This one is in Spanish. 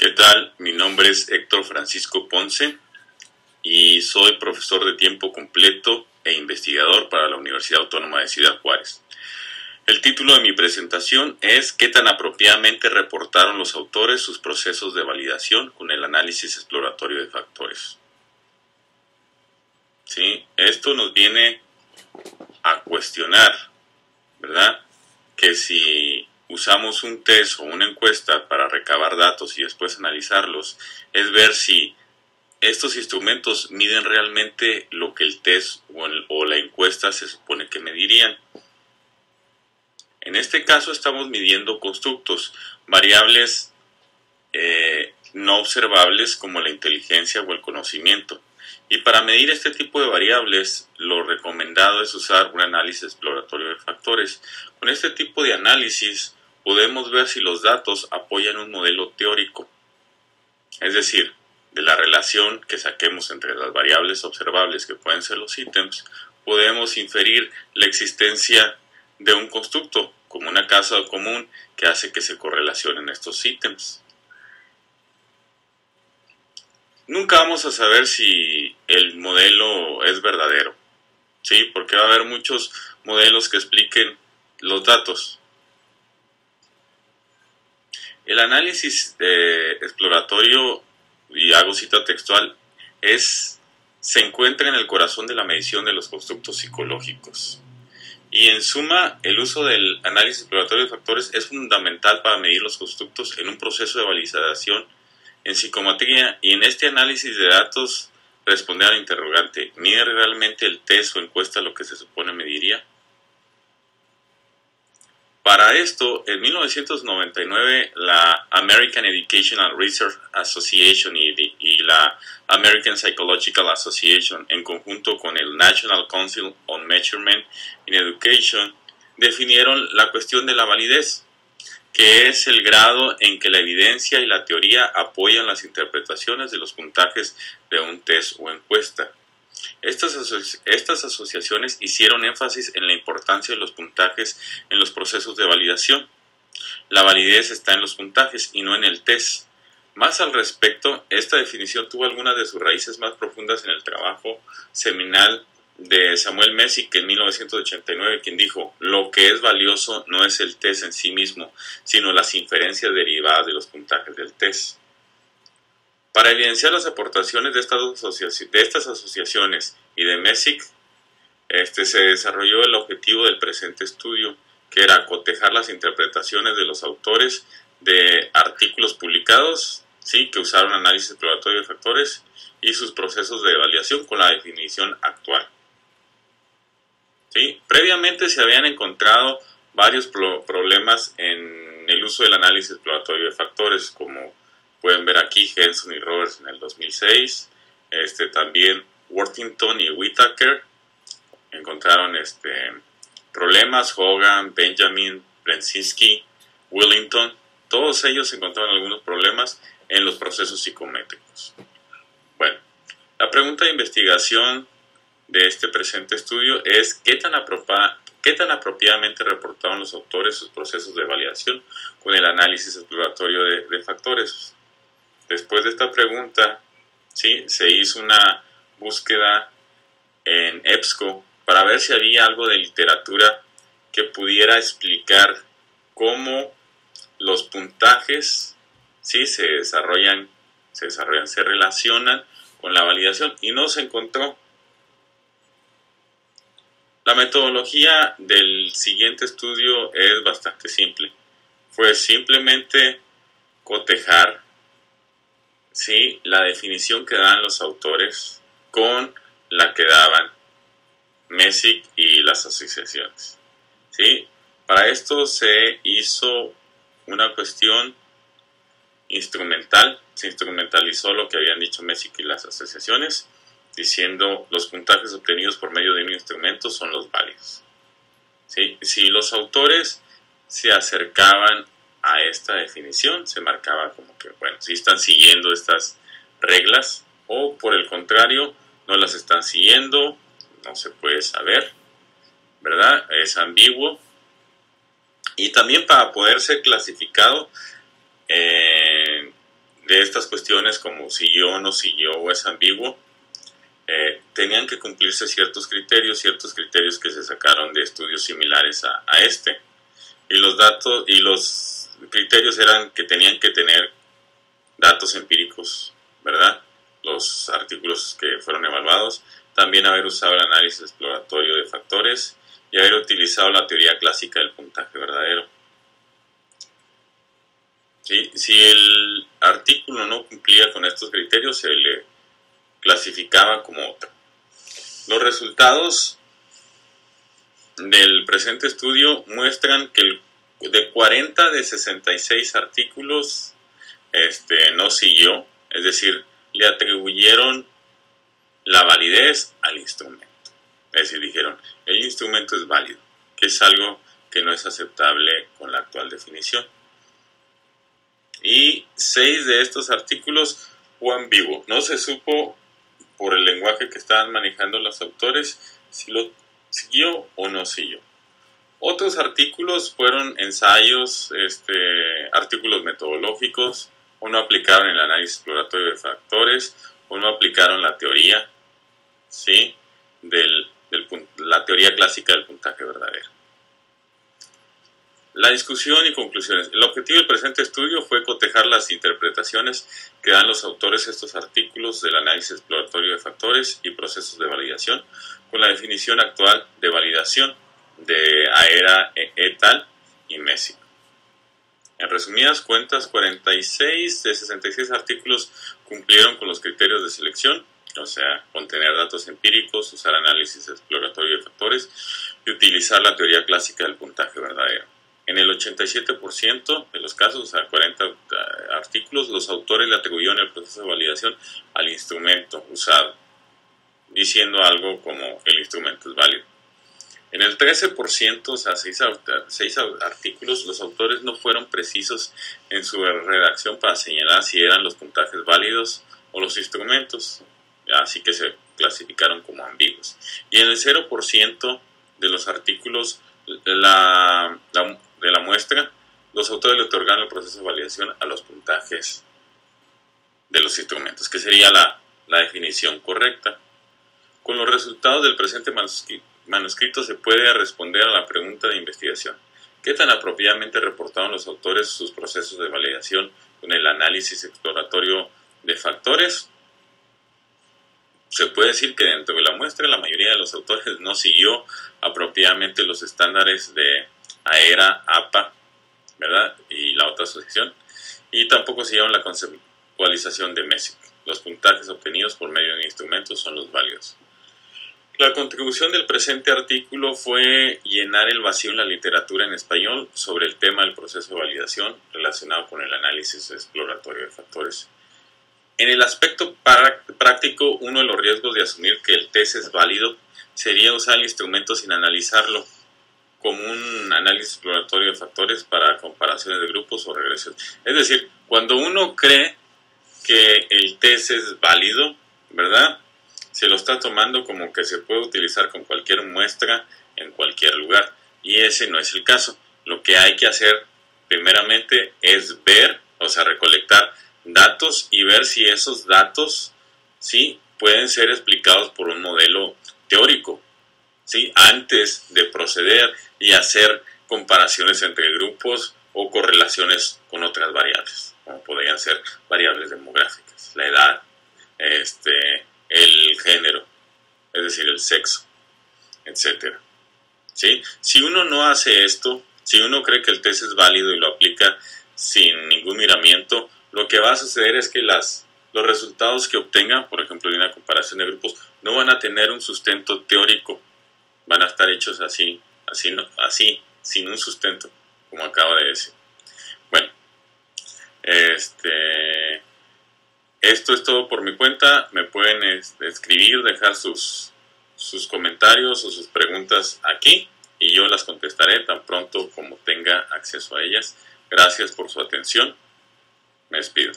¿Qué tal? Mi nombre es Héctor Francisco Ponce y soy profesor de tiempo completo e investigador para la Universidad Autónoma de Ciudad Juárez. El título de mi presentación es ¿qué tan apropiadamente reportaron los autores sus procesos de validación con el análisis exploratorio de factores? ¿Sí? Esto nos viene a cuestionar, ¿verdad? Que si usamos un test o una encuesta para recabar datos y después analizarlos, es ver si estos instrumentos miden realmente lo que el test o la encuesta se supone que medirían. En este caso estamos midiendo constructos, variables no observables como la inteligencia o el conocimiento. Y para medir este tipo de variables, lo recomendado es usar un análisis exploratorio de factores. Con este tipo de análisis podemos ver si los datos apoyan un modelo teórico, es decir, de la relación que saquemos entre las variables observables que pueden ser los ítems, podemos inferir la existencia de un constructo como una causa común que hace que se correlacionen estos ítems. Nunca vamos a saber si el modelo es verdadero, ¿sí? Porque va a haber muchos modelos que expliquen los datos. El análisis exploratorio, y hago cita textual, se encuentra en el corazón de la medición de los constructos psicológicos. Y en suma, el uso del análisis exploratorio de factores es fundamental para medir los constructos en un proceso de validación en psicometría, y en este análisis de datos responder al interrogante: ¿mide realmente el test o encuesta lo que se supone mediría? Para esto, en 1999, la American Educational Research Association y la American Psychological Association, en conjunto con el National Council on Measurement in Education, definieron la cuestión de la validez, que es el grado en que la evidencia y la teoría apoyan las interpretaciones de los puntajes de un test o encuesta. Estas asociaciones hicieron énfasis en la importancia de los puntajes en los procesos de validación. La validez está en los puntajes y no en el test. Más al respecto, esta definición tuvo algunas de sus raíces más profundas en el trabajo seminal de Samuel Messick en 1989, quien dijo: lo que es valioso no es el test en sí mismo, sino las inferencias derivadas de los puntajes del test. Para evidenciar las aportaciones de estas asociaciones y de Messick, se desarrolló el objetivo del presente estudio, que era cotejar las interpretaciones de los autores de artículos publicados, ¿sí?, que usaron análisis exploratorio de factores, y sus procesos de validación con la definición actual. ¿Sí? Previamente se habían encontrado varios problemas en el uso del análisis exploratorio de factores, como pueden ver aquí, Henson y Roberts en el 2006, también Worthington y Whitaker encontraron problemas, Hogan, Benjamin, Brzezinski, Willington, todos ellos encontraron algunos problemas en los procesos psicométricos. Bueno, la pregunta de investigación de este presente estudio es ¿qué tan apropiadamente reportaron los autores sus procesos de validación con el análisis exploratorio de factores? Después de esta pregunta, ¿sí?, se hizo una búsqueda en EBSCO para ver si había algo de literatura que pudiera explicar cómo los puntajes, ¿sí?, se relacionan con la validación, y no se encontró. La metodología del siguiente estudio es bastante simple. Fue simplemente cotejar, ¿sí?, la definición que dan los autores con la que daban Messick y las asociaciones. ¿Sí? Para esto se hizo una cuestión instrumental, se instrumentalizó lo que habían dicho Messick y las asociaciones, diciendo los puntajes obtenidos por medio de un instrumento son los válidos. ¿Sí? Si los autores se acercaban a esta definición, se marcaba como que, bueno, si están siguiendo estas reglas, o por el contrario, no las están siguiendo, no se puede saber, ¿verdad? Es ambiguo. Y también para poder ser clasificado, de estas cuestiones como siguió o no siguió o es ambiguo, tenían que cumplirse ciertos criterios que se sacaron de estudios similares a este. Y los datos y los criterios eran que tenían que tener datos empíricos, ¿verdad? Los artículos que fueron evaluados, también haber usado el análisis exploratorio de factores y haber utilizado la teoría clásica del puntaje verdadero. ¿Sí? Si el artículo no cumplía con estos criterios, se le clasificaba como otro. Los resultados del presente estudio muestran que de 40 de 66 artículos no siguió, es decir, le atribuyeron la validez al instrumento. Es decir, dijeron, el instrumento es válido, que es algo que no es aceptable con la actual definición. Y 6 de estos artículos fue ambiguo. No se supo, por el lenguaje que estaban manejando los autores, si lo siguió o no siguió. Otros artículos fueron ensayos, artículos metodológicos, o no aplicaron el análisis exploratorio de factores, o no aplicaron la teoría, ¿sí?, la teoría clásica del puntaje verdadero. La discusión y conclusiones. El objetivo del presente estudio fue cotejar las interpretaciones que dan los autores estos artículos del análisis exploratorio de factores y procesos de validación con la definición actual de validación de Aera et al. Y Messick. En resumidas cuentas, 46 de 66 artículos cumplieron con los criterios de selección, o sea, contener datos empíricos, usar análisis exploratorio de factores y utilizar la teoría clásica del puntaje verdadero. En el 87% de los casos, o sea, 40 artículos, los autores le atribuyeron el proceso de validación al instrumento usado, diciendo algo como el instrumento es válido. En el 13%, o sea, 6 artículos, los autores no fueron precisos en su redacción para señalar si eran los puntajes válidos o los instrumentos, así que se clasificaron como ambiguos. Y en el 0% de los artículos de la muestra, los autores le otorgaron el proceso de validación a los puntajes de los instrumentos, que sería la definición correcta. Con los resultados del presente manuscrito se puede responder a la pregunta de investigación: ¿qué tan apropiadamente reportaron los autores sus procesos de validación con el análisis exploratorio de factores? Se puede decir que dentro de la muestra la mayoría de los autores no siguió apropiadamente los estándares de Aera, APA, ¿verdad?, y la otra asociación, y tampoco siguieron la conceptualización de Messick. Los puntajes obtenidos por medio de instrumentos son los válidos. La contribución del presente artículo fue llenar el vacío en la literatura en español sobre el tema del proceso de validación relacionado con el análisis exploratorio de factores. En el aspecto práctico, uno de los riesgos de asumir que el test es válido sería usar el instrumento sin analizarlo, como un análisis exploratorio de factores para comparaciones de grupos o regresión. Es decir, cuando uno cree que el test es válido, ¿verdad?, se lo está tomando como que se puede utilizar con cualquier muestra en cualquier lugar, y ese no es el caso. Lo que hay que hacer primeramente es ver, o sea, recolectar datos y ver si esos datos, ¿sí?, pueden ser explicados por un modelo teórico, ¿sí?, antes de proceder y hacer comparaciones entre grupos o correlaciones con otras variables, como podrían ser variables demográficas, la edad, el género, es decir, el sexo, etc. ¿Sí? Si uno no hace esto, si uno cree que el test es válido y lo aplica sin ningún miramiento, lo que va a suceder es que los resultados que obtenga, por ejemplo, de una comparación de grupos, no van a tener un sustento teórico, van a estar hechos así, sin un sustento, como acabo de decir. Bueno, esto es todo por mi cuenta. Me pueden escribir, dejar sus comentarios o sus preguntas aquí y yo las contestaré tan pronto como tenga acceso a ellas. Gracias por su atención. Me despido.